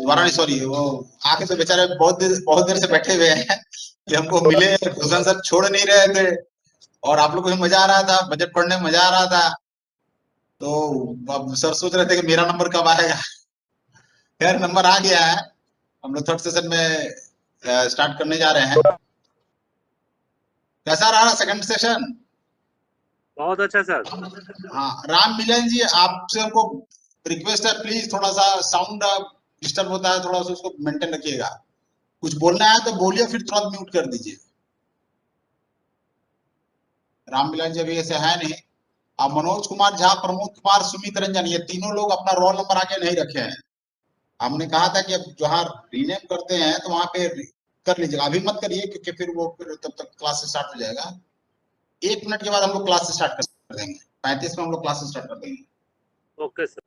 दोबारा नहीं, सॉरी, वो आके तो बेचारे बहुत देर से बैठे हुए हैं कि हमको मिले, भूषण सर छोड़ नहीं रहे थे और आप लोग को भी मजा आ रहा था, बजट पढ़ने में मजा आ रहा था। तो अब सर सोच रहे थे कि मेरा नंबर कब आएगा। खैर नंबर आ गया है। हम लोग थर्ड सेशन में स्टार्ट करने जा रहे हैं। कैसा रहा सेकंड सेशन? बहुत अच्छा सर। हाँ राम मिलन जी, आपसे हमको रिक्वेस्ट है, प्लीज थोड़ा सा साउंड डिस्टर्ब होता है, थोड़ा सा उसको मेंटेन रखिएगा। कुछ बोलना है तो बोलिए, फिर तुरंत म्यूट कर दीजिए। राम मिलन जी अभी ऐसे है नहीं। अब मनोज कुमार झा, प्रमोद कुमार, सुमित रंजन, ये तीनों लोग अपना रोल नंबर आगे नहीं रखे हैं। हमने कहा था कि अब जहाँ रीनेम करते हैं तो वहां पे कर लीजिएगा, अभी मत करिए क्योंकि फिर तब तक क्लास स्टार्ट हो जाएगा। 1 मिनट के बाद हम लोग क्लास स्टार्ट कर देंगे, 35 में हम लोग क्लास स्टार्ट कर देंगे। Okay sir.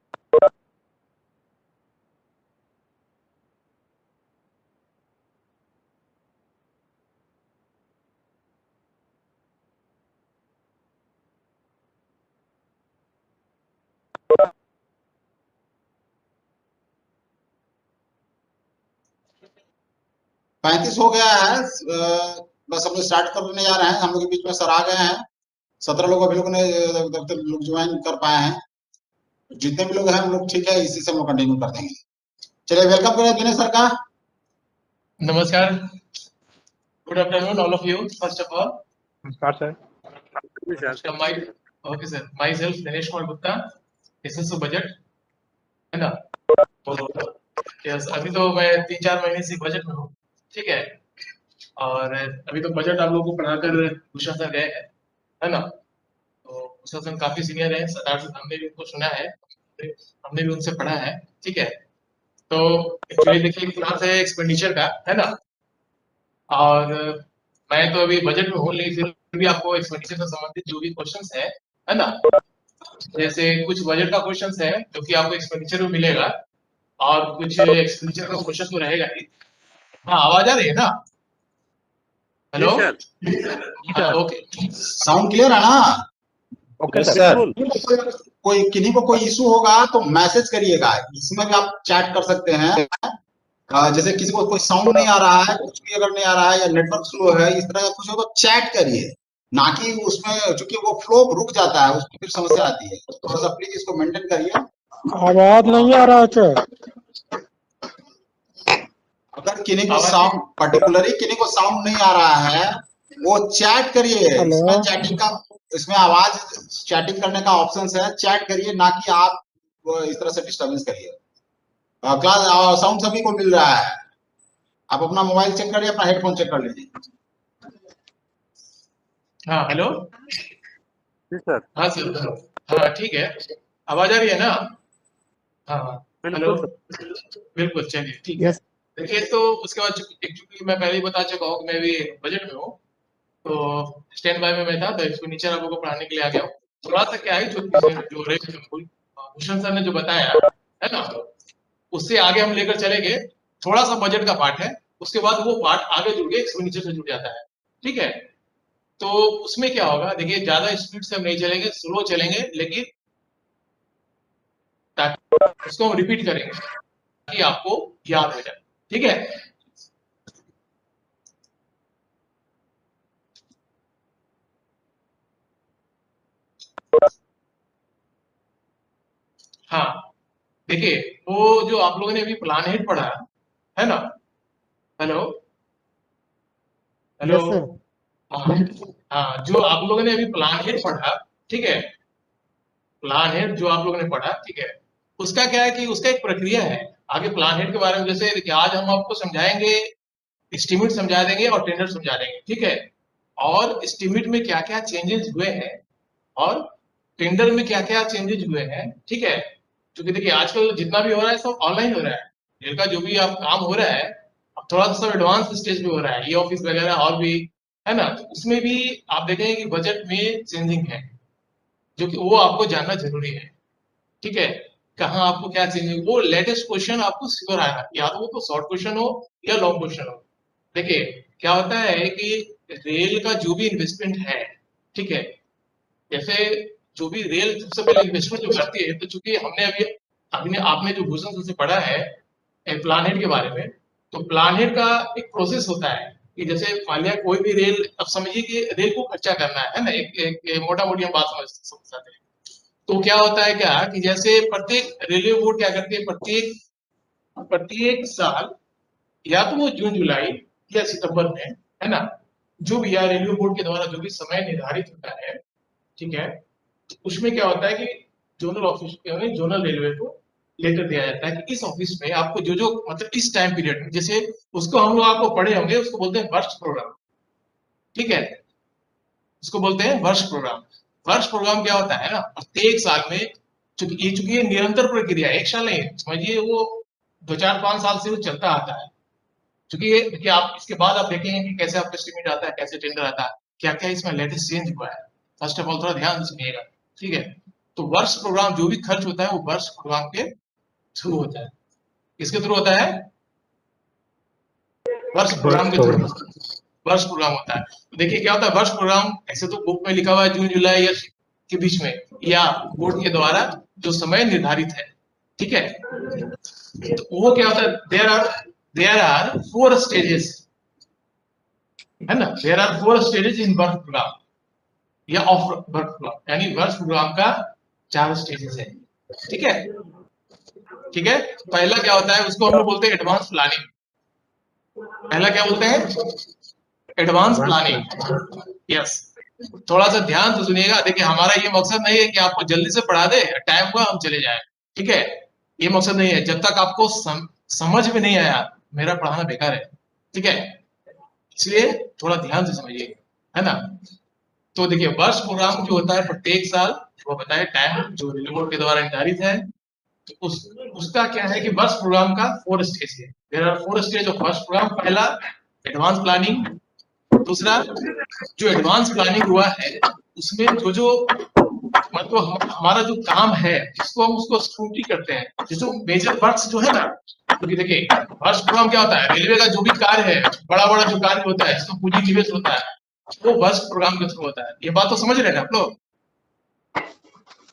पैंतीस हो गया है। बस हम लोग स्टार्ट करने जा रहे हैं। हम लोग के बीच में सर आ गए हैं। 17 लोग अभी लोग ने लोग ज्वाइन कर पाए हैं। जितने भी लोग हैं हम लोग ठीक है, इसी से हम लोग कंटिन्यू कर देंगे। चलिए वेलकम करें दिनेश सर का। नमस्कार, good afternoon all of you. First of all नमस्कार sir. Okay sir, myself Dinesh Kumar Gupta, SSO budget, है ना। तो यस, अभी तो मैं 3-4 महीने से बजट में हूँ, ठीक है। और अभी तो बजट आप लोगों को पढ़ाकर भूषण सर गए हैं, है ना। तो भूषण सर काफी सीनियर है, 7-8 हमने भी उनको सुना है, हमने भी उनसे पढ़ा है, ठीक है। तो एक्चुअली देखिए क्लास है एक्सपेंडिचर का, है ना। और मैं तो अभी बजट में हूँ, लेकिन फिर भी आपको एक्सपेंडिचर से संबंधित जो भी क्वेश्चंस है ना, जैसे कुछ बजट का क्वेश्चंस है जो कि आपको एक्सपेंडिचर में मिलेगा और कुछ एक्सपेंडिचर का क्वेश्चन तो रहेगा ही। हाँ, आवाज आ रही है ना? Hello sir. Okay, sound clear है ना? Okay sir. कोई किन्हीं को कोई इशू होगा तो मैसेज करिएगा, इसमें भी आप चैट कर सकते हैं। जैसे किसी को कोई साउंड नहीं आ रहा है, कुछ भी अगर नहीं आ रहा है या नेटवर्क स्लो है, इस तरह का कुछ हो तो चैट करिए, ना कि उसमें चूंकि वो फ्लो रुक जाता है, उसमें फिर समस्या आती है। तो थोड़ा सा प्लीज इसको मेंटेन करिए। आवाज नहीं आ रहा है। अगर किन्हीं को साउंड पर्टिकुलरली किन्हीं को साउंड नहीं आ रहा है, वो चैट करिए। इसमें चैटिंग का, इसमें आवाज चैटिंग करने का ऑप्शन है, चैट करिए, ना कि आप इस तरह से डिस्टर्बेंस करिए। क्लास साउंड सभी को मिल रहा है। आप अपना मोबाइल चेक करिए, अपना हेडफोन चेक कर लीजिए। हाँ हेलो। सर। हाँ सर, हाँ ठीक है, आवाज आ रही है ना? हाँ हेलो, बिल्कुल, चलिए ठीक है। देखिए तो उसके बाद एक्चुअली मैं पहले ही बता चुका हूँ कि मैं भी बजट में हूँ, तो स्टैंड बाय में मैं था, तो एक्सपेंडिचर आप लोगों को पढ़ाने के लिए आ गया हूँ। थोड़ा सा क्या है जो भूषण सर ने जो बताया है ना, उससे आगे हम लेकर चलेंगे। थोड़ा सा बजट का पार्ट है, उसके बाद वो पार्ट आगे जुड़ के एक्सपेंडिचर से जुड़ जाता है, ठीक है। तो उसमें क्या होगा, देखिए ज्यादा स्पीड से हम नहीं चलेंगे, स्लो चलेंगे, लेकिन ताकि उसको हम रिपीट करेंगे ताकि आपको याद हो जाए, ठीक है। हाँ देखिए, वो जो आप लोगों ने अभी प्लान हेड पढ़ा है ना, हेलो हेलो, हाँ हाँ, जो आप लोगों ने अभी प्लान हेड पढ़ा, ठीक है, प्लान हेड जो आप लोगों ने पढ़ा, ठीक है, उसका क्या है कि उसका एक प्रक्रिया है। आगे प्लान हेड के बारे में जैसे देखिए आज हम आपको समझाएंगे, एस्टिमेट समझा देंगे और टेंडर समझा देंगे, ठीक है। और एस्टिमेट में क्या क्या चेंजेस हुए हैं और टेंडर में क्या क्या चेंजेस हुए हैं, ठीक है। क्योंकि देखिए आजकल जितना भी हो रहा है सब ऑनलाइन हो रहा है, जिनका जो भी आप काम हो रहा है अब थोड़ा सा सब एडवांस स्टेज पे हो रहा है, ई ऑफिस वगैरह और भी, है ना। तो उसमें भी आप देखेंगे कि बजट में चेंजिंग है, जो कि वो आपको जानना जरूरी है, ठीक है। कहाँ आपको क्या चेंजिंग, वो लेटेस्ट क्वेश्चन आपको सिक्योर आएगा, या तो वो तो शॉर्ट क्वेश्चन हो या लॉन्ग क्वेश्चन हो। देखिए क्या होता है कि रेल का जो भी इन्वेस्टमेंट है, ठीक है, जैसे जो भी रेल सबसे पहले इन्वेस्टमेंट जो करती है, तो चूंकि हमने अभी आपने जो भूषण से पढ़ा है प्लान हेड के बारे में। तो प्लान हेड का एक प्रोसेस होता है कि जैसे मान लिया कोई भी रेल, अब समझिए कि रेल को खर्चा करना है ना, एक मोटा मोटी हम बात समझ सकते हैं। तो क्या होता है क्या कि जैसे प्रत्येक रेलवे बोर्ड क्या करती है, प्रत्येक साल या तो वो जून जुलाई या सितंबर में, है ना, जो भी या रेलवे बोर्ड के द्वारा जो भी समय निर्धारित होता है, ठीक है, उसमें क्या होता है कि जोनल ऑफिस जोनल रेलवे को लेटर दिया जाता है कि इस ऑफिस में आपको जो जो मतलब इस टाइम पीरियड में, जैसे उसको हम लोग आपको पढ़े होंगे, उसको बोलते हैं वर्ष प्रोग्राम, ठीक है, उसको बोलते हैं वर्ष प्रोग्राम। वर्ष प्रोग्राम क्या होता है ना, प्रत्येक साल में, चूंकि ये निरंतर प्रक्रिया है, एक साल नहीं समझिए, वो 2 4 5 साल से वो चलता आता है। क्योंकि ये देखिए, आप इसके बाद आप देखेंगे कि कैसे आपका एस्टिमेट आता है, कैसे टेंडर आता है, क्या क्या इसमें लेटेस्ट चेंज हुआ है। फर्स्ट ऑफ ऑल थोड़ा ध्यान सुनिएगा, ठीक है। तो वर्ष प्रोग्राम जो भी खर्च होता है वो वर्ष प्रोग्राम के थ्रू होता है। किसके थ्रू होता है? वर्ष प्रोग्राम के थ्रू वर्ष प्रोग्राम होता है। तो देखिए क्या होता है वर्ष प्रोग्राम, ऐसे तो बुक में लिखा हुआ है जून जुलाई या के बीच में, या बोर्ड के द्वारा जो समय निर्धारित है, ठीक है। तो वो क्या होता है, देयर आर 4 स्टेजेस, है ना, there are 4 stages in work program या ऑफ वर्क प्रोग्राम, यानी वर्क प्रोग्राम का 4 स्टेजेस है, ठीक है, ठीक है। पहला क्या होता है, उसको हम लोग बोलते हैं एडवांस प्लानिंग। पहला क्या बोलते हैं? Advance planning, yes. थोड़ा सा ध्यान से सुनिएगा। देखिए हमारा ये मकसद नहीं है कि आपको जल्दी से पढ़ा दे, टाइम हुआ हम चले जाए, ठीक है, ये मकसद नहीं है। जब तक आपको समझ में नहीं आया, मेरा पढ़ाना बेकार है, ठीक है, इसलिए थोड़ा ध्यान से समझिए, है ना। तो देखिए वर्ष प्रोग्राम जो होता है प्रत्येक साल, वो बताए टाइम जो रेलवे बोर्ड के द्वारा निर्धारित है, तो उसका क्या है कि वर्ष प्रोग्राम का 4 स्टेज है। देयर आर 4 स्टेज ऑफ वर्ष प्रोग्राम। पहला एडवांस प्लानिंग, दूसरा जो एडवांस प्लानिंग हुआ है उसमें जो जो मतलब हमारा जो काम है, जिसको हम उसको स्क्रूटी करते हैं, जो मेजर वर्क्स जो है ना, क्योंकि देखिए वर्ष प्रोग्राम क्या होता है, रेलवे का जो भी कार्य है, बड़ा बड़ा जो कार्य होता है, जिसको पूंजी निवेश होता है, वो वर्ष प्रोग्राम के थ्रू होता है। ये बात तो समझ रहे हैं आप लोग?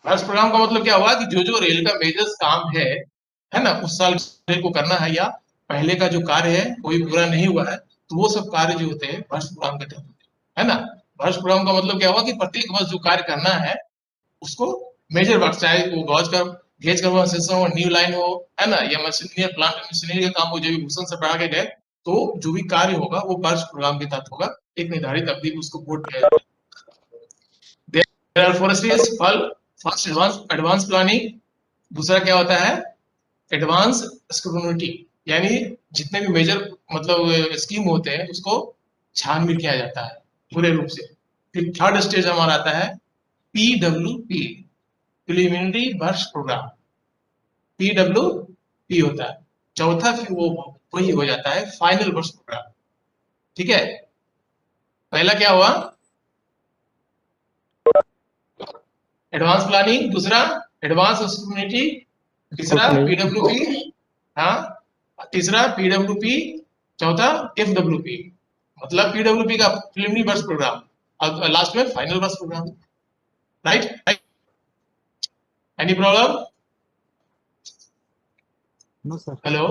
वर्ष प्रोग्राम का मतलब क्या हुआ कि जो जो रेल का मेजर काम है ना, उस साल रेल को करना है, या पहले का जो कार्य है कोई पूरा नहीं हुआ है, तो वो सब कार्य जो होते हैं वर्ष प्रोग्राम के तहत होते हैं, है ना। वर्ष प्रोग्राम का मतलब क्या हुआ कि प्रत्येक वर्ष जो कार्य करना है उसको मेजर वर्क, चाहे वो गेज करवा सिस्टम हो, न्यू लाइन हो, है ना, या मशीनरी प्लांट मशीनरी का काम हो, जो भी भूषण से बढ़ा के गए, तो जो भी कार्य होगा वो वर्ष प्रोग्राम के तहत होगा। एक निर्धारित अवधि में उसको बोर्ड किया जाएगा। There are 4 stages. First advance planning, दूसरा क्या होता है एडवांस स्क्रूटिनी, यानी जितने भी मेजर मतलब स्कीम होते हैं उसको छानबीन किया जाता है पूरे रूप से। फिर थर्ड स्टेज हमारा आता है PWP, प्रिलिमिनरी वर्ष प्रोग्राम, PWP होता है। चौथा फिर वो वही हो जाता है फाइनल वर्ष प्रोग्राम, ठीक है। पहला क्या हुआ एडवांस प्लानिंग, दूसरा एडवांस स्क्रूटिनी, तीसरा PWP, हाँ, तीसरा PWP, चौथा FWP, मतलब PWP का प्रिलिमिनरी वर्ष प्रोग्राम, और लास्ट में फाइनल वर्ष program, right. Any problem? No sir. Hello,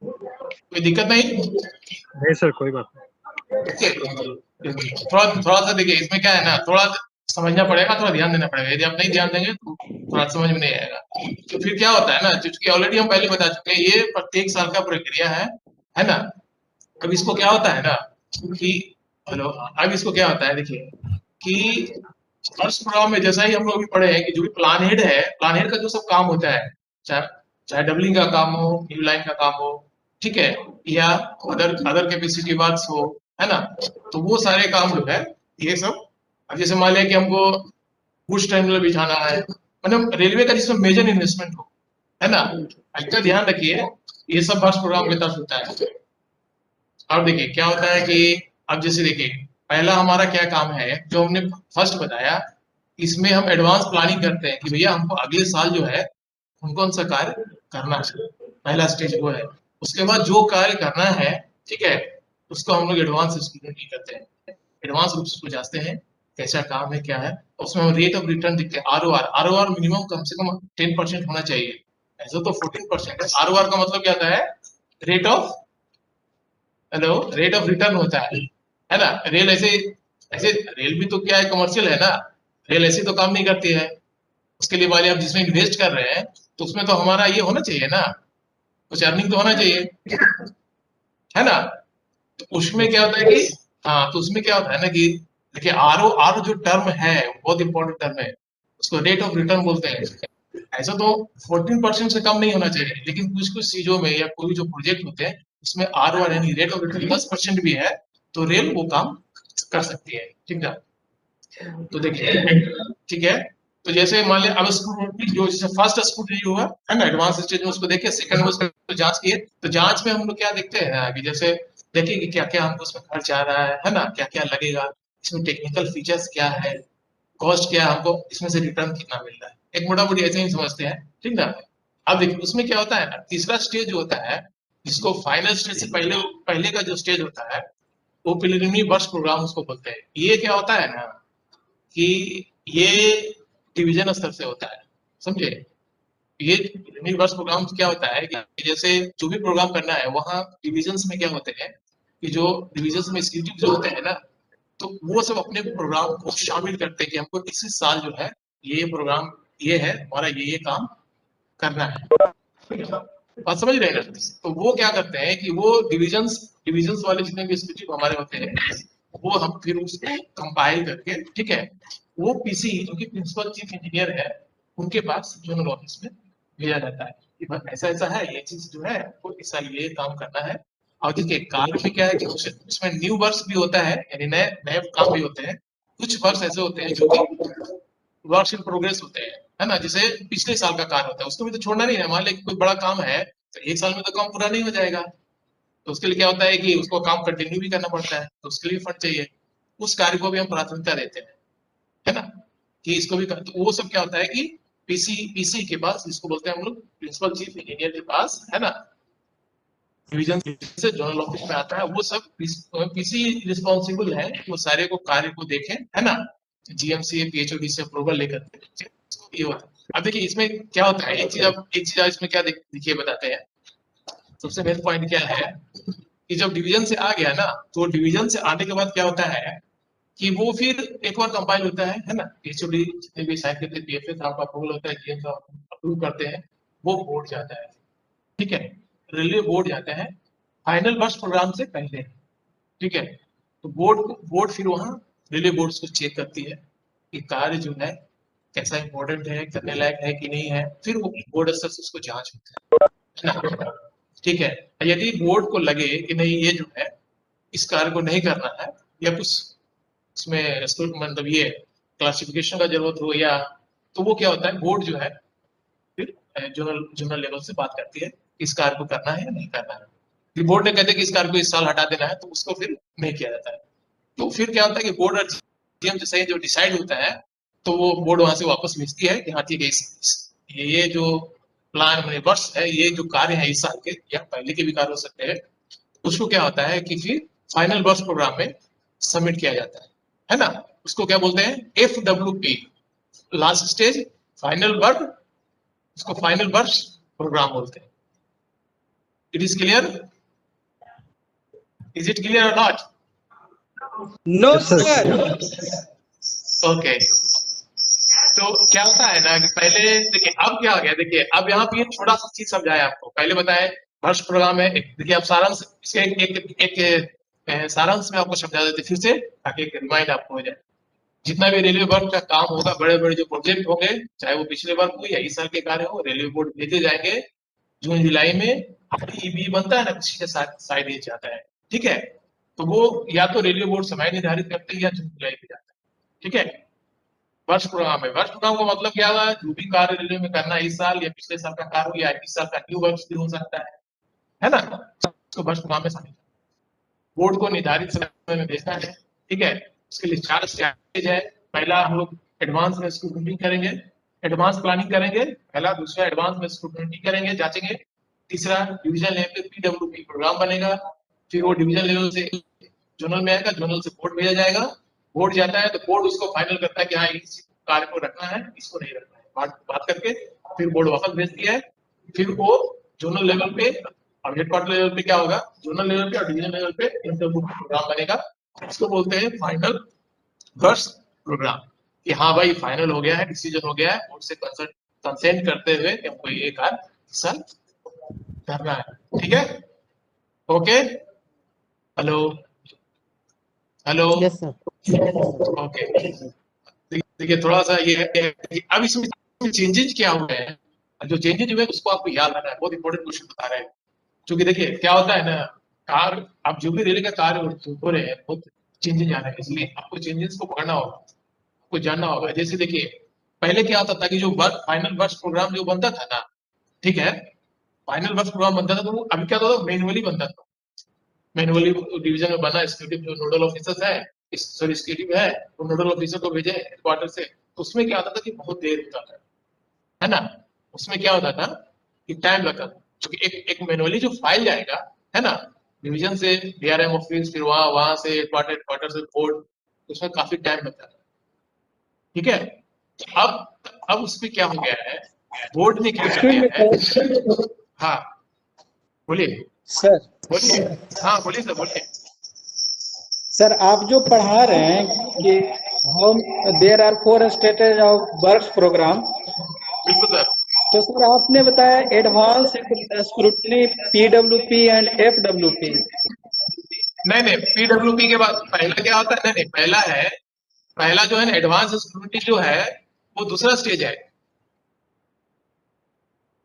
कोई दिक्कत नहीं? नहीं सर, कोई बात नहीं। थोड़ा थोड़ा सा देखिए, इसमें क्या है ना, थोड़ा समझना पड़ेगा, थोड़ा ध्यान देना पड़ेगा। यदि आप नहीं ध्यान देंगे तो थोड़ा समझ में नहीं आएगा। तो फिर क्या होता है ना, क्योंकि ऑलरेडी हम पहले बता चुके हैं, ये प्रत्येक साल का प्रक्रिया है ना। अब इसको क्या होता है ना कि हेलो, अब इसको क्या होता है देखिए कि वर्ष प्रोग्राम में जैसा ही हम लोग भी पढ़े हैं कि जो भी प्लान हेड है, प्लान हेड का जो सब काम होता है, चाहे चाहे डबलिंग का काम हो, न्यू लाइन का काम हो, ठीक है, या अदर कैपेसिटी वर्क्स हो, है ना, तो वो सारे काम जो है ये सब। अब जैसे मान लिया कि हमको गुड्स टर्मिनल बिछाना है, मतलब रेलवे का जिसमें मेजर इन्वेस्टमेंट हो, है ना, इसका ध्यान रखिए, ये सब वर्ष प्रोग्राम के तहत होता है। अब देखिए क्या होता है कि अब जैसे देखिए पहला हमारा क्या काम है जो हमने फर्स्ट बताया, इसमें हम एडवांस प्लानिंग करते हैं कि भैया हमको अगले साल जो है कौन कौन सा कार्य करना है, पहला स्टेज वो है। उसके बाद जो कार्य करना है, ठीक है, उसको हम लोग एडवांस स्क्रूटिनी करते हैं, एडवांस रूप से उसको जांचते हैं कैसा काम है क्या है। उसमें हम रेट ऑफ रिटर्न देखते हैं, ROR मिनिमम कम से कम 10% होना चाहिए, ऐसा तो 14% है। ROR का मतलब क्या होता है? रेट ऑफ रिटर्न होता है ना। रेल ऐसे ऐसे रेल भी तो क्या है, कमर्शियल है ना। रेल ऐसे तो काम नहीं करती है। उसके लिए वाले हम जिसमें इन्वेस्ट कर रहे हैं तो उसमें तो हमारा ये होना चाहिए ना, कुछ अर्निंग तो होना चाहिए, है ना। तो उसमें क्या होता है कि हाँ, तो उसमें क्या होता है ना कि देखिए आर जो टर्म है बहुत इंपॉर्टेंट टर्म है, उसको रेट ऑफ रिटर्न बोलते हैं। ऐसा तो 14% से कम नहीं होना चाहिए, लेकिन कुछ कुछ चीजों में या कोई जो प्रोजेक्ट होते हैं उसमें ROR यानी रेट ऑफ रिटर्न 10% भी है तो रेल वो काम कर सकती है, ठीक है। तो देखिए, ठीक है। तो जैसे मान लिया अब स्क्रूटनी जो जैसे फर्स्ट स्क्रूटनी हुआ है ना, एडवांस स्टेज में उसको देखे, सेकंड में उसको जांच किए। तो जांच में हम लोग क्या देखते हैं कि जैसे देखिए कि क्या क्या हमको उसमें खर्च आ रहा है ना, क्या क्या लगेगा, इसमें टेक्निकल फीचर्स क्या है, कॉस्ट क्या है, हमको इसमें से रिटर्न कितना मिल रहा है, एक मोटा मोटी ऐसे ही समझते हैं, ठीक ना। अब देखिए उसमें क्या होता है ना, तीसरा स्टेज जो होता है जिसको फाइनल स्टेज से पहले पहले का जो स्टेज होता है वो प्रिलिमिनरी वर्ष प्रोग्राम उसको बोलते हैं। ये क्या होता है ना कि ये डिवीजन स्तर से होता है, समझे। ये यूनिवर्स प्रोग्राम क्या होता है कि जैसे जो भी प्रोग्राम करना है वहाँ डिविजन्स में क्या होते हैं कि जो डिविजन्स में एग्जीक्यूटिव जो होते हैं ना, तो वो सब अपने प्रोग्राम को शामिल करते हैं कि हमको इसी साल जो है ये प्रोग्राम ये है हमारा ये काम करना है। बात समझ रहे हैं ना। तो वो क्या करते हैं कि वो डिविजन्स डिविजन्स वाले जितने भी एग्जीक्यूटिव हमारे होते हैं वो हम फिर उसको कंपाइल करके, ठीक है, वो पीसी जो कि प्रिंसिपल चीफ इंजीनियर है उनके पास जोनल ऑफिस में भेजा जाता है कि भाई ऐसा ऐसा है, ये चीज जो है वो इस साल ये काम करना है। और देखिए कार्य में क्या है कि उसमें न्यू वर्क्स भी होता है, यानी नए नए काम भी होते हैं। कुछ वर्क्स ऐसे होते हैं जो कि वर्क्स इन प्रोग्रेस होते हैं, है ना, जैसे पिछले साल का कार्य होता है उसको भी तो छोड़ना नहीं है। मान लीजिए कोई बड़ा काम है तो एक साल में तो काम पूरा नहीं हो जाएगा, तो उसके लिए क्या होता है कि उसको काम कंटिन्यू भी करना पड़ता है, तो उसके लिए फंड चाहिए। उस कार्य को भी हम प्राथमिकता देते हैं, है ना, कि इसको भी तो वो सब क्या होता है कि पीसी के पास, जिसको बोलते हैं हम लोग प्रिंसिपल चीफ इंजीनियर के पास, है ना, डिवीजन से जोनल ऑफिस में आता है। वो सब पीसी रिस्पॉन्सिबल है वो सारे को कार्य को देखे, है ना, जीएमसी पीएचओडी से अप्रूवल लेकर ये होता है। अब देखिए इसमें क्या होता है, एक चीज इसमें क्या देखिए बताते हैं। सबसे मेन पॉइंट क्या है कि जब डिवीजन से आ गया ना, तो डिवीजन से आने के बाद क्या होता है कि वो फिर एक बार कंपाइल होता है ना, पीएचओडी जितने भी साइन करते हैं, पीएफए आपका अप्रूवल होता है, जीएम का अप्रूव करते हैं, वो बोर्ड जाता है, ठीक है, रेलवे बोर्ड जाता है फाइनल वर्ष प्रोग्राम से पहले, ठीक है। तो बोर्ड फिर वहाँ रेलवे बोर्ड को चेक करती है कि कार्य जो है कैसा इंपॉर्टेंट है, करने लायक है कि नहीं है, फिर वो बोर्ड स्तर से उसको जांच होता है ना, ठीक है। यदि बोर्ड को लगे कि नहीं ये जो है इस कार्य को नहीं करना है या कुछ इसमें मतलब ये क्लासिफिकेशन का जरूरत हो या, तो वो क्या होता है बोर्ड जो है फिर जोनल जोनल लेवल से बात करती है इस कार्य को करना है या नहीं करना है। फिर बोर्ड ने कहते हैं कि इस कार्य को इस साल हटा देना है तो उसको फिर नहीं किया जाता है। तो फिर क्या होता है कि बोर्ड और जीएम जैसे जो डिसाइड होता है तो वो बोर्ड वहां से वापस भेजती है कि हाँ ठीक है, ये जो प्लान मैंने वर्ष है, ये जो कार्य है इस साल के या पहले के भी कार्य हो सकते हैं, उसको क्या होता है कि फिर फाइनल वर्ष प्रोग्राम में सबमिट किया जाता है ना। उसको क्या बोलते हैं, FWP, last stage final work, इसको फाइनल वर्ष प्रोग्राम बोलते हैं। It is clear, is it clear और not? No, Yes, sir. sir. Okay. तो क्या होता है ना कि पहले देखिए अब क्या हो गया, देखिए अब यहाँ पे थोड़ा सा चीज समझाया आपको, पहले बताए वर्ष प्रोग्राम है। देखिए अब सारांश इसके एक सारांश में आपको समझा देते फिर से ताकि एक रिमाइंड आपको हो जाए। जितना भी रेलवे वर्क का काम होगा, बड़े बड़े जो प्रोजेक्ट होंगे, चाहे वो पिछले वर्क हो या इस साल के कार्य हो, रेलवे बोर्ड भेजे जाएंगे जून जुलाई में। ईबी बनता है ना, किसी के साथ साइड ये जाता है, ठीक है। तो वो या तो रेलवे बोर्ड समय निर्धारित करते हैं या जून जुलाई में जाता है, ठीक है। वर्ष प्रोग्राम है, वर्ष प्रोग्राम का मतलब क्या हुआ, जो भी कार्य रेलवे में करना है इस साल या पिछले साल का कार्य हो या इस साल का न्यू वर्क भी हो सकता है ना, तो वर्ष प्रोग्राम में शामिल बोर्ड को निर्धारित समय में भेजना है, ठीक है। उसके लिए 4 स्टेज है। पहला हम लोग एडवांस में स्क्रूटनी करेंगे, एडवांस प्लानिंग करेंगे पहला, दूसरा एडवांस में स्क्रूटनी करेंगे, जांचेंगे, तीसरा डिवीजन लेवल पे PWP प्रोग्राम बनेगा, फिर वो डिवीजन लेवल से जोनल में आएगा, जोनल से बोर्ड भेजा जाएगा, बोर्ड जाता है तो बोर्ड उसको फाइनल करता है कि हाँ इस कार्य को रखना है, इसको नहीं रखना है, बात करके फिर बोर्ड वापस भेजती है, फिर वो जोनल लेवल पे और हेडक्वार्टर लेवल पे क्या होगा, जोनल लेवल पे और डिवीजन लेवल पे इंटरव्यू प्रोग्राम बनेगा। इसको बोलते हैं फाइनल बर्स्ट प्रोग्राम, कि हाँ भाई फाइनल हो गया है, डिसीजन हो गया है, बोर्ड से कंसेंट करते हुए कि हमको ये कार्य इस साल करना है। ठीक है, okay, hello hello, yes sir. Okay. देखिए थोड़ा सा ये है कि अब इसमें चेंजेस क्या हुए हैं, जो चेंजेस हुए हैं उसको आपको याद रखना है, बहुत इंपॉर्टेंट क्वेश्चन बता रहे हैं। क्योंकि देखिए क्या होता है ना, कार आप जो भी रेलवे का कार्य हो रहे हैं बहुत चेंजेस आ रहे हैं, इसलिए आपको चेंजेस को पकड़ना होगा, आपको जानना होगा। जैसे देखिए पहले क्या होता था कि जो फाइनल वर्ष प्रोग्राम जो बनता था ना, ठीक है, फाइनल वर्ष प्रोग्राम बनता था तो वो अभी क्या होता था, मैनुअली बनता था। मैनुअली डिवीजन में बना, एग्जीक्यूटिव जो नोडल ऑफिसर्स है, सॉरी एग्जीक्यूटिव है, वो नोडल ऑफिसर को भेजे हेडक्वार्टर से, तो उसमें क्या होता था कि बहुत देर होता था, है ना। उसमें क्या होता था कि टाइम लगता था, क्योंकि एक मैनुअली जो फाइल जाएगा, है ना, डिवीजन से डीआरएम ऑफिस, फिर वहां से हेडक्वार्टर से बोर्ड, उसमें काफी टाइम लगता था। ठीक है, तो अब उसमें क्या हो गया है, बोर्ड ने क्या कर दिया है, हाँ बोलिए सर बोलिए, हाँ बोलिए सर बोलिए। सर आप जो पढ़ा रहे हैं कि हम there are 4 stages of work program, बिल्कुल सर। तो सर आपने बताया advance scrutiny, PWP and FWP. नहीं नहीं, पीडब्ल्यूपी के बाद पहला क्या होता है, नहीं नहीं, पहला जो है ना एडवांस स्क्रूटनी जो है वो दूसरा स्टेज है।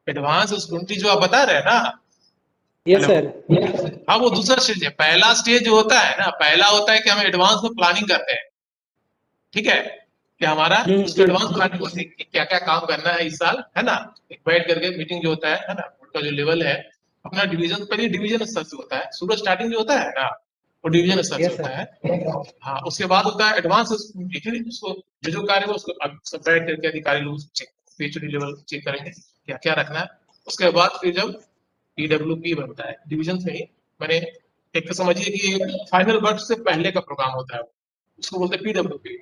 एडवांस स्क्रूटनी जो आप बता रहे हैं ना, यस हेलो, सर। हाँ वो दूसरा स्टेज है। पहला स्टेज जो होता है ना, पहला होता है कि हम एडवांस में प्लानिंग करते हैं, ठीक है, कि हमारा उसको एडवांस प्लानिंग होती है कि क्या क्या काम करना है इस साल, है ना। एक बैठ करके मीटिंग जो होता है ना, बोर्ड का जो लेवल है अपना डिवीजन, पहले डिवीजन स्तर से होता है, शुरू स्टार्टिंग जो होता है ना वो डिवीजन स्तर से यस होता सर। है। हाँ उसके बाद होता है एडवांस, फिर उसको जो कार्य है उसको अब सब बैठ करके अधिकारी लोग चेक, पीएचडी लेवल चेक करेंगे क्या क्या रखना है। उसके बाद फिर जब पीडब्ल्यूपी बनता है डिवीजन में ही, मैंने एक तो समझिए कि फाइनल वर्क से पहले का प्रोग्राम होता है, उसको बोलते हैं पीडब्ल्यूपी।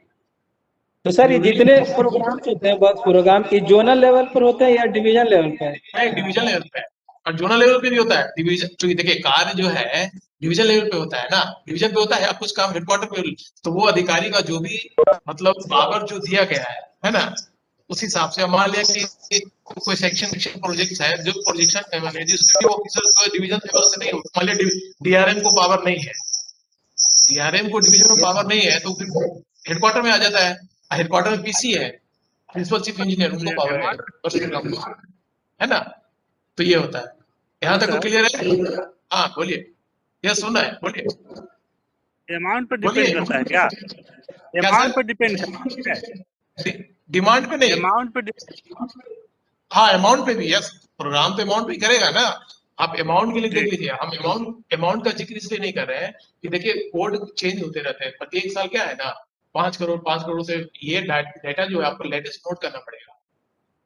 तो सर ये जितने प्रोग्राम होते हैं वर्क प्रोग्राम, ये जोनल लेवल पर होते हैं या डिवीजन लेवल पर? नहीं डिवीजन लेवल पे है, और जोनल लेवल पे भी होता है डिवीजन। क्योंकि देखिए कार्य जो है डिवीजन लेवल पे होता है ना, डिवीजन पे होता है, अब कुछ काम हेडक्वार्टर पे, तो वो अधिकारी का जो भी मतलब पावर जो दिया गया है ना, उस हिसाब से मान लिया कि कोई सेक्शन प्रोजेक्ट है, जो प्रोजेक्शन एग्जीक्यूटिव ऑफिसर जो डिवीजन लेवल से नहीं होता, मान लिया डीआरएम को पावर नहीं है, डीआरएम को डिवीजन में पावर नहीं है, तो फिर हेडक्वार्टर में आ जाता है, हेडक्वार्टर में पीसी है, प्रिंसिपल चीफ इंजीनियर, उनको पावर है ना। तो ये होता है, यहाँ तक तो क्लियर है। हाँ बोलिए, यह सुनना है, बोलिए अमाउंट पर डिपेंड बोलिए। करता है क्या? क्या अमाउंट पर सर, डिपेंड करता है, डिमांड पे नहीं, अमाउंट पर हाँ अमाउंट पे भी, यस, प्रोग्राम तो अमाउंट पे करेगा ना। आप अमाउंट के लिए देख ठीक। लीजिए, हम अमाउंट का जिक्र इसलिए नहीं कर रहे हैं कि देखिए कोड चेंज होते रहते हैं प्रत्येक साल, क्या है ना 5 करोड़ से, ये डाटा जो है आपको लेटेस्ट नोट करना पड़ेगा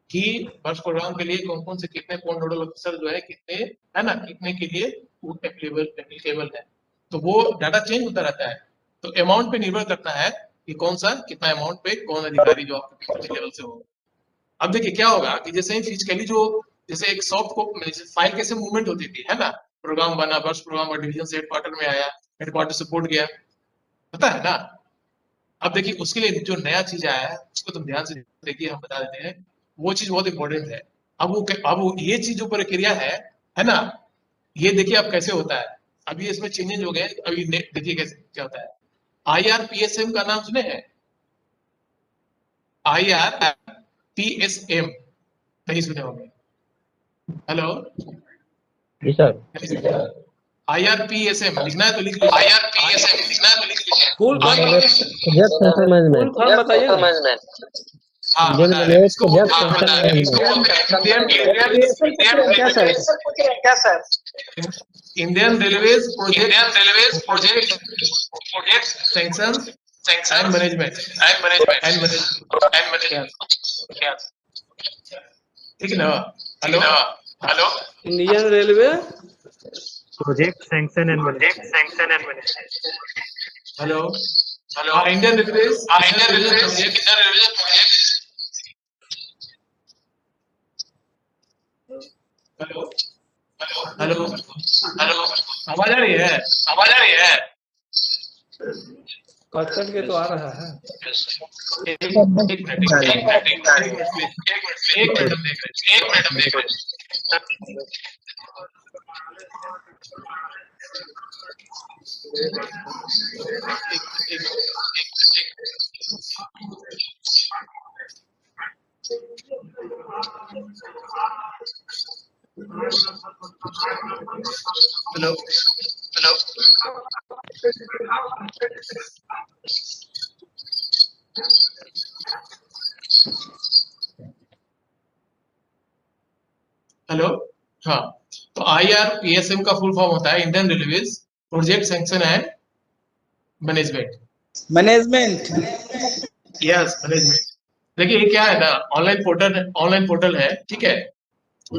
कि वर्ष प्रोग्राम के लिए कौन कौन से कितने कौन नोडल ऑफिसर जो है कितने, है ना, कितने के लिए वो एप्लीकेबल है, तो वो डाटा चेंज होता रहता है। तो अमाउंट पे निर्भर करता है कि कौन सा कितना अमाउंट पे कौन अधिकारी जो आपके लेवल से हो। अब देखिए क्या होगा कि जैसे फिजिकली जो, जैसे एक सॉफ्ट कॉपी फाइल कैसे मूवमेंट होती थी, है ना, प्रोग्राम बना, वर्ष प्रोग्राम और डिवीजन से हेडक्वार्टर में आया, हेडक्वार्टर से बोर्ड गया, पता है ना। अब देखिए उसके लिए जो नया चीज आया है उसको तुम ध्यान से देखिए, हम बता देते हैं, वो चीज बहुत इंपॉर्टेंट है। अब वो ये चीज जो प्रक्रिया है ना, ये देखिए अब कैसे होता है। अभी इसमें चेंजेस हो गए, अभी देखिए कैसे क्या होता है। IRPSM का नाम सुने हैं? IRPSM नहीं सुने होंगे, हेलो। जी सर। IRPSM लिखना है तो लिख लीजिए, IRPSM लिखना है तो लिख लीजिए। Full form project centre management. Full form बताइए ना। हाँ इंडियन बता रहे हैं, रेलवे इसको प्रोजेक्ट हाँ सेंटर बता रहे हैं, इसको मैनेजमेंट। बोलते हैं Indian Railways project sanction and management ठीक है ना। Hello hello, Indian railway project sanction and management. Hello hello, हाँ Indian Railways project hello hello hello, आवाज आ रही है? आवाज आ रही है? कट के तो आ रहा है। एक मिनट एक मिनट एक मिनट एक मिनट हम देख रहे हैं, एक मिनट हम देख रहे हैं। हेलो हेलो हेलो, हाँ, तो IRPSM का फुल फॉर्म होता है Indian Railways project sanction and management. Management. Yes, management. देखिए ये क्या है ना, ऑनलाइन पोर्टल है, ठीक है।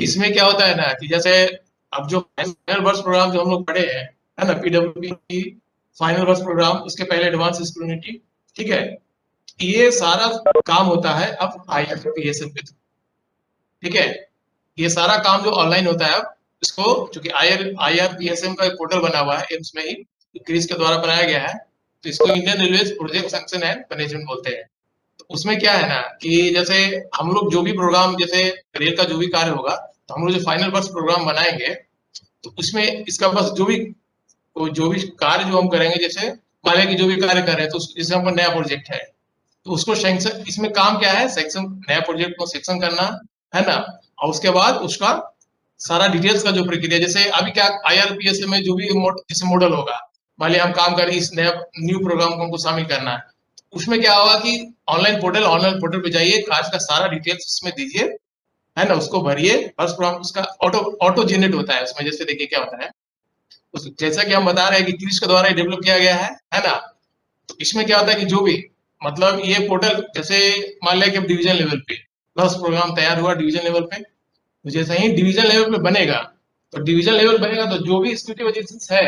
इसमें क्या होता है ना कि जैसे अब जो फाइनल वर्ष प्रोग्राम जो हम लोग पढ़े हैं, है ना, PWP फाइनल वर्ष प्रोग्राम, उसके पहले एडवांस स्कूलिटी, ठीक है, ये सारा काम होता है अब IRPSM पे, ठीक है। ये सारा काम जो ऑनलाइन होता है अब इसको, चूंकि IRPSM का एक पोर्टल बना हुआ है एम्स में ही, क्रिस के द्वारा बनाया गया है, तो इसको Indian railway project sanction and management बोलते हैं। तो उसमें क्या है ना कि जैसे हम लोग जो भी प्रोग्राम, जैसे रेल का जो भी कार्य होगा, तो हम लोग जो फाइनल वर्ष प्रोग्राम बनाएंगे, तो उसमें इसका बस जो भी कार्य जो हम करेंगे, जैसे मान लिया कि जो भी कार्य कर रहे हैं, तो जैसे हमको नया प्रोजेक्ट है, तो उसको सेक्शन, इसमें काम क्या है, सेक्शन, नया प्रोजेक्ट को सेक्शन करना, है ना, और उसके बाद उसका सारा डिटेल्स का जो प्रक्रिया, जैसे अभी क्या IRPS में जो भी जैसे मॉडल होगा, मान लिया हम काम करें इस नया न्यू प्रोग्राम को हमको शामिल करना है, उसमें क्या होगा कि ऑनलाइन पोर्टल पे जाइए, कार्य का सारा डिटेल्स उसमें दीजिए, है ना, उसको भरिए, फर्स्ट प्रोग्राम उसका ऑटो जनरेट होता है उसमें। जैसे देखिए क्या होता है, जैसा कि हम बता रहे हैं कि क्रिस के द्वारा डेवलप किया गया है ना, तो इसमें क्या होता है कि जो भी, मतलब ये पोर्टल, जैसे मान लिया कि अब डिवीजन लेवल पे बस प्रोग्राम तैयार हुआ डिवीजन लेवल पे, तो जैसे ही डिवीजन लेवल पे बनेगा, तो डिवीजन लेवल बनेगा तो जो भी एग्जीक्यूटिव एजेंसीज है,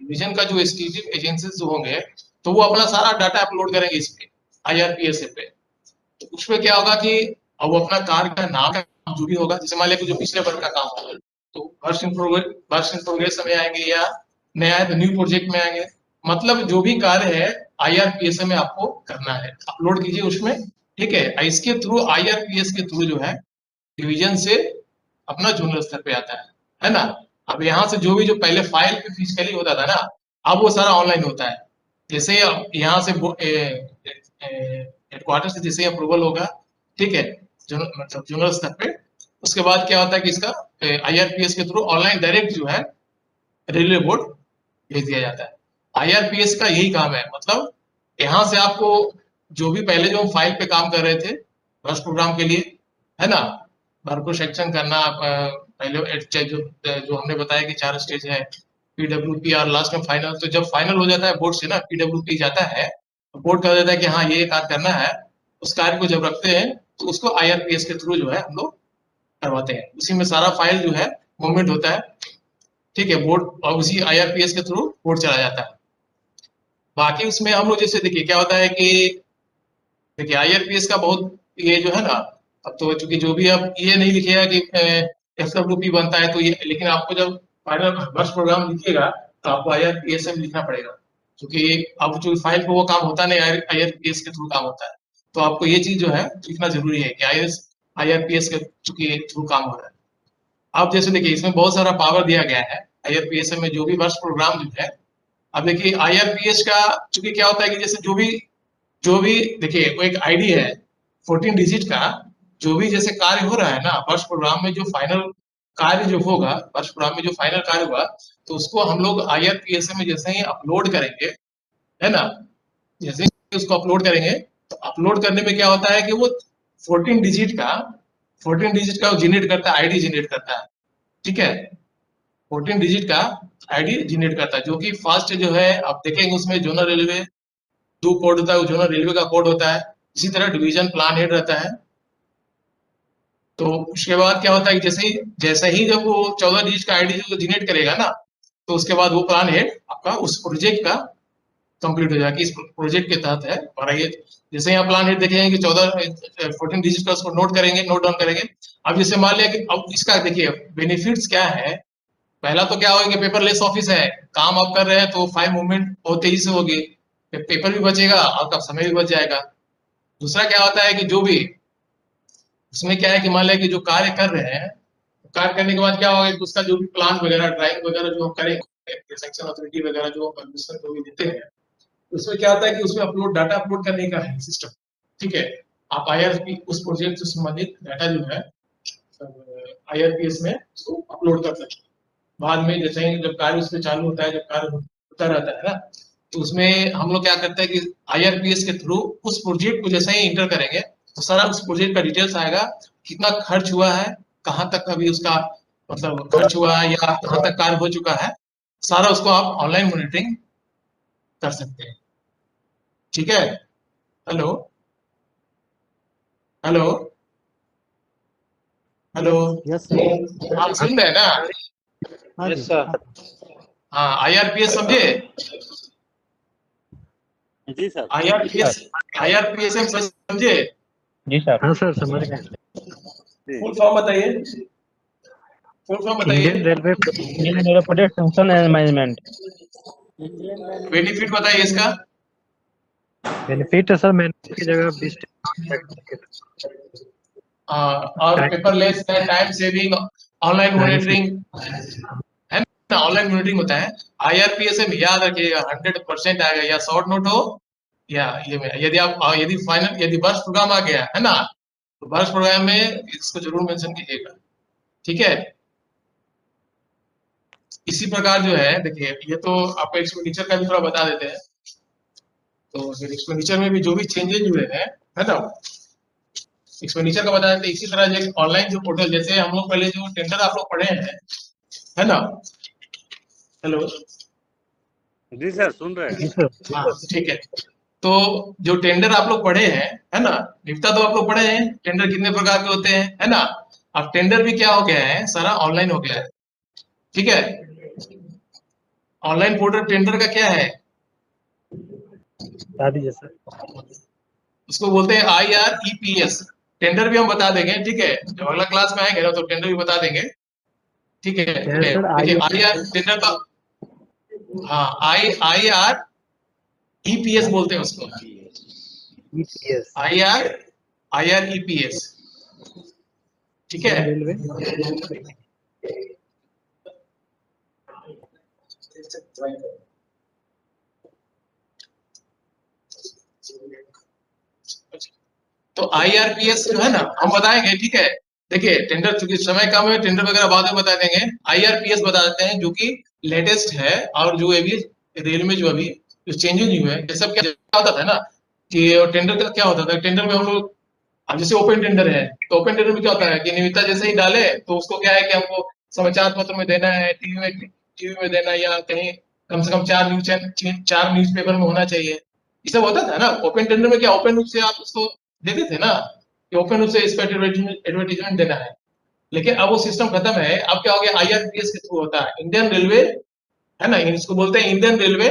डिवीजन का जो एग्जीक्यूटिव एजेंसीज जो होंगे, तो वो अपना सारा डाटा अपलोड करेंगे इस पे, IRPSM पे। तो उसमें क्या होगा कि अब वो अपना कार्य का नाम जो भी होगा, जैसे मान लिया कि जो पिछले वर्ष का काम होगा, तो वर्ष इन प्रोग्रेस में आएंगे, या नया है तो न्यू प्रोजेक्ट में आएंगे, मतलब जो भी कार्य है IRPSM में आपको करना है, अपलोड कीजिए उसमें, ठीक है। इसके थ्रू, IRPS के थ्रू जो है डिवीजन से अपना जोनल स्तर पे आता है ना। अब यहाँ से जो भी, जो पहले फाइल पे फिजिकली होता था ना, अब वो सारा ऑनलाइन होता है। जैसे अब यहाँ से हेडक्वार्टर से जैसे अप्रूवल होगा, ठीक है, मतलब जोनल स्तर पे, उसके बाद क्या होता है कि इसका IRPS के थ्रू ऑनलाइन डायरेक्ट जो है रेलवे बोर्ड भेज दिया जाता है। IRPS का यही काम है, मतलब यहाँ से आपको जो भी पहले जो हम फाइल पे काम कर रहे थे वर्ष प्रोग्राम के लिए, है ना, भरपूर सेक्शन करना, पहले जो हमने बताया कि 4 स्टेज है, PWP और लास्ट में फाइनल। तो जब फाइनल हो जाता है बोर्ड से ना, PWP जाता है, तो बोर्ड कह देता है कि हाँ ये कार्य करना है, उस कार्य को जब रखते हैं तो उसको IRPS के थ्रू जो है हम लोग करवाते हैं, उसी में सारा फाइल जो है मूवमेंट होता है, ठीक है, बोर्ड, और उसी IRPS के थ्रू बोर्ड चला जाता है। बाकी उसमें हम लोग जैसे देखिए क्या होता है कि देखिए IRPS का बहुत ये जो है ना, अब तो चूंकि जो भी अब ये नहीं लिखेगा कि FWP बनता है तो ये, लेकिन आपको जब फाइनल वर्ष प्रोग्राम लिखिएगा तो आपको IRPSM लिखना पड़ेगा, क्योंकि अब जो फाइल पे वो काम होता नहीं, IRPS के थ्रू काम होता है, तो आपको ये चीज जो है लिखना जरूरी है कि IRPS के चूंकि थ्रू काम हो रहा है। अब जैसे देखिए इसमें बहुत सारा पावर दिया गया है IRPSM में, जो भी वर्ष प्रोग्राम जो है। अब देखिए IRPS का चूंकि क्या होता है कि जैसे जो भी देखिए वो एक आईडी है 14 डिजिट का, जो भी जैसे कार्य हो रहा है ना वर्ष प्रोग्राम में, जो फाइनल कार्य जो होगा वर्ष प्रोग्राम में, जो फाइनल कार्य हुआ, तो उसको हम लोग IRPSM में जैसे ही अपलोड करेंगे, है ना, जैसे ही उसको अपलोड करेंगे, तो अपलोड करने में क्या होता है कि वो 14 डिजिट का जनरेट करता है, आईडी जनरेट करता है, ठीक है, 14 डिजिट का आईडी जनरेट करता है, जो कि फर्स्ट जो है आप देखेंगे उसमें जोनल रेलवे जो कोड होता है, वो जोनल रेलवे का कोड होता है। इसी तरह डिवीजन प्लान हेड रहता है। तो उसके बाद क्या होता है कि जैसे ही जब वो 14 डिजिट का आईडी जो जनरेट करेगा ना, तो उसके बाद वो प्लान हेड आपका उस प्रोजेक्ट का कंप्लीट हो जाएगा, इस प्रोजेक्ट के तहत है। और ये जैसे यहाँ प्लान हेड देखेंगे कि 14 डिजिट का उसको नोट डाउन करेंगे, अब जैसे मान लिया कि अब इसका देखिए बेनिफिट्स क्या है। पहला तो क्या होगा कि पेपरलेस ऑफिस है, काम आप कर रहे हैं तो फाइल मूवमेंट बहुत तेजी से होगी, पेपर भी बचेगा, आपका समय भी बच जाएगा। दूसरा क्या होता है कि जो भी इसमें क्या है कि मान लिया कि जो कार्य कर रहे हैं, कार्य करने के बाद क्या होगा कि उसका जो भी प्लान वगैरह, ड्राइंग वगैरह जो हम करेंगे, सेक्शन अथॉरिटी वगैरह जो परमिशन जो भी देते हैं, उसमें क्या होता है कि उसमें अपलोड, डाटा अपलोड करने का है सिस्टम। ठीक है, आप आईआरपी उस प्रोजेक्ट से संबंधित डाटा जो है आईआरपीएस में उसको अपलोड कर सकते हैं। बाद में जैसे ही जब कार्य उसमें चालू होता है, जब कार्य होता रहता है ना, तो उसमें हम लोग क्या करते हैं कि आईआरपीएस के थ्रू उस प्रोजेक्ट को जैसे ही इंटर करेंगे तो सारा उस प्रोजेक्ट का डिटेल्स आएगा, कितना खर्च हुआ है, कहाँ तक अभी उसका मतलब खर्च हुआ है या कहाँ तक कार्य हो चुका है, सारा उसको आप ऑनलाइन मॉनिटरिंग कर सकते हैं। ठीक है, hello hello hello, yes sir. आप सुन रहे हैं ना? हाँ यस जी सर। हाँ, आईआरपीएस समझे? जी सर। आईआरपीएस, आईआरपीएस समझे? जी सर। हाँ सर समझ गए। फुल फॉर्म बताइए, फुल फॉर्म बताइए। Indian railway project function and management. Benefit बताइए इसका। बेनिफिट है सर, मैनेजमेंट की जगह 20 और पेपरलेस है, टाइम सेविंग, ऑनलाइन मॉनिटरिंग है ना, ऑनलाइन मॉनिटरिंग होता है। आईआरपीएस में याद रखिएगा 100% आएगा, या शॉर्ट नोट हो या ये में। यदि आप यदि फाइनल यदि बर्स्ट प्रोग्राम आ गया है ना, तो बर्स्ट प्रोग्राम में इसको जरूर मेंशन कीजिएगा। ठीक है, इसी प्रकार जो है देखिए, ये तो आपको एक्सपेंडिचर का भी थोड़ा बता देते हैं। तो फिर एक्सपेंडिचर में भी जो भी चेंजेज हुए हैं, है ना, एक्सपेंडिचर का बता देते हैं। इसी तरह जो ऑनलाइन जो पोर्टल, जैसे हम लोग पहले जो टेंडर आप लोग पढ़े हैं, है ना, हेलो, जी सर सुन रहे हैं। जी सर। हाँ ठीक है। तो जो टेंडर आप लोग पढ़े हैं, है ना, निपटा तो आप लोग पढ़े हैं टेंडर कितने प्रकार के होते हैं, है ना। अब टेंडर भी क्या हो गया है, सारा ऑनलाइन हो गया है। ठीक है, ऑनलाइन पोर्टल टेंडर का क्या है, बता दीजिए सर। उसको बोलते हैं IREPS। टेंडर भी हम बता देंगे, ठीक है, जब अगला क्लास में आएंगे ना तो टेंडर भी बता देंगे। ठीक है, क्या है सर? देखिए IR टेंडर का, हाँ IREPS बोलते हैं उसको, EPS IREPS। ठीक है, रेलवे। तो IRPS जो है ना, हम बताएंगे। ठीक है, देखिए टेंडर, चूंकि समय कम है, टेंडर वगैरह बाद में बता देंगे। IRPS बता देते हैं जो कि लेटेस्ट है, और जो अभी रेल में जो अभी जो चेंजेस हुए हैं, ये सब क्या होता था ना कि टेंडर का क्या होता था, टेंडर में हम लोग, अब जैसे ओपन टेंडर है, तो ओपन टेंडर में क्या होता है कि निविदा जैसे ही डाले तो उसको क्या है कि हमको समाचार पत्र में देना है, टीवी में देना है, या कहीं कम से कम 4 न्यूज पेपर में होना चाहिए। ये सब होता था ना ओपन टेंडर में। क्या ओपन रूप से आप उसको देते थे ना, कि ओपन रूप से इस पर एडवर्टीजमेंट देना है। लेकिन अब वो सिस्टम खत्म है, अब क्या हो गया, IRPS के थ्रू होता है। इंडियन रेलवे, है ना, इसको बोलते हैं इंडियन रेलवे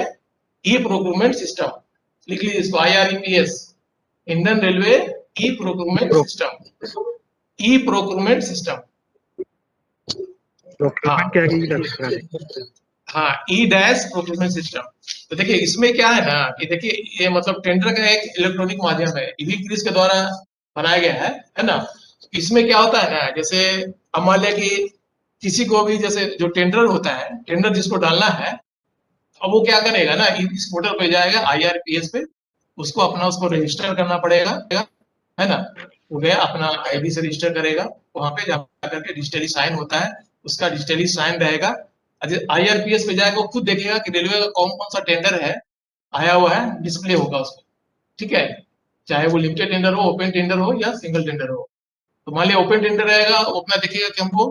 ई प्रोक्यूरमेंट सिस्टम। लिख लीजिए इसको, IRPS, इंडियन रेलवे ई प्रोक्यूरमेंट सिस्टम, ई प्रोक्यूरमेंट सिस्टम। डॉक्यूमेंट क्या की हाँ, ई डैश प्रोक्यूरमेंट सिस्टम। तो देखिए इसमें क्या है ना कि देखिए ये मतलब टेंडर का एक इलेक्ट्रॉनिक माध्यम है, ईवीक्रिस के द्वारा बनाया गया है ना। इसमें क्या होता है ना, जैसे अब मान लिया कि किसी को भी, जैसे जो टेंडर होता है, टेंडर जिसको डालना है, अब वो क्या करेगा ना, इस पोर्टल पे जाएगा IRPS पे, उसको अपना उसको रजिस्टर करना पड़ेगा, है ना। वो गया अपना ID से रजिस्टर करेगा, वहां पे जाकर के डिजिटली साइन होता है, उसका डिजिटली साइन रहेगा। IRPS पे जाएगा, वो खुद देखेगा कि रेलवे का कौन कौन सा टेंडर है आया हुआ है, डिस्प्ले होगा उसको। ठीक है, चाहे वो लिमिटेड टेंडर हो, ओपन टेंडर हो, या सिंगल टेंडर हो। तो मान लिया ओपन टेंडर रहेगा, वो अपना देखेगा कि हमको,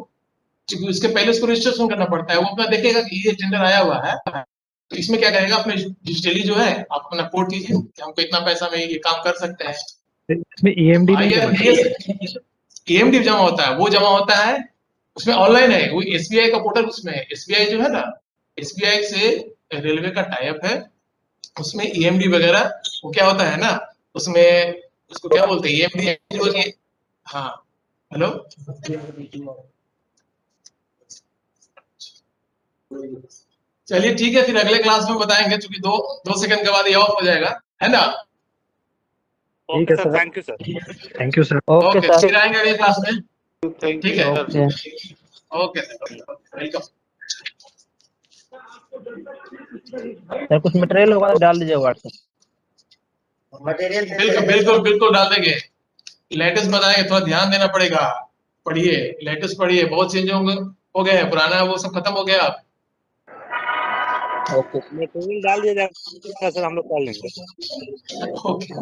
क्योंकि उसके पहले उसको रजिस्ट्रेशन करना पड़ता है, वो अपना देखेगा कि ये टेंडर आया हुआ है। तो इसमें क्या करेगा, अपने डिजिटली जो है आप अपना कोड कीजिए कि हमको इतना पैसा में ये काम कर सकते हैं। इसमें EMD नहीं जमा IRPS EMD जमा होता है, वो जमा होता है उसमें ऑनलाइन है, वो SBI का पोर्टल उसमें है। SBI जो है ना, SBI से रेलवे का टाई अप है, उसमें EMD वगैरह वो क्या होता है ना, उसमें उसको क्या बोलते हैं, EMD जो कि, हाँ हेलो, चलिए ठीक है, फिर अगले क्लास में बताएंगे, क्योंकि 2 सेकंड के बाद ये ऑफ हो जाएगा, है ना? ठीक ओके है sir, sir. Thank you sir. Thank you sir. Okay, फिर आएंगे अगले क्लास में, ठीक है? ओके। Okay, welcome. सर कुछ मटेरियल होगा तो डाल दीजिए व्हाट्सएप। बिल्कुल बिल्कुल बिल्कुल डाल देंगे। लेटेस्ट बताएंगे, थोड़ा ध्यान देना पड़ेगा। पढ़िए, लेटेस्ट पढ़िए, बहुत चेंज हो गए हैं, पुराना वो सब खत्म हो गया। ओके मटेरियल डाल दिया जाएगा सर, हम लोग कर लेंगे। ओके।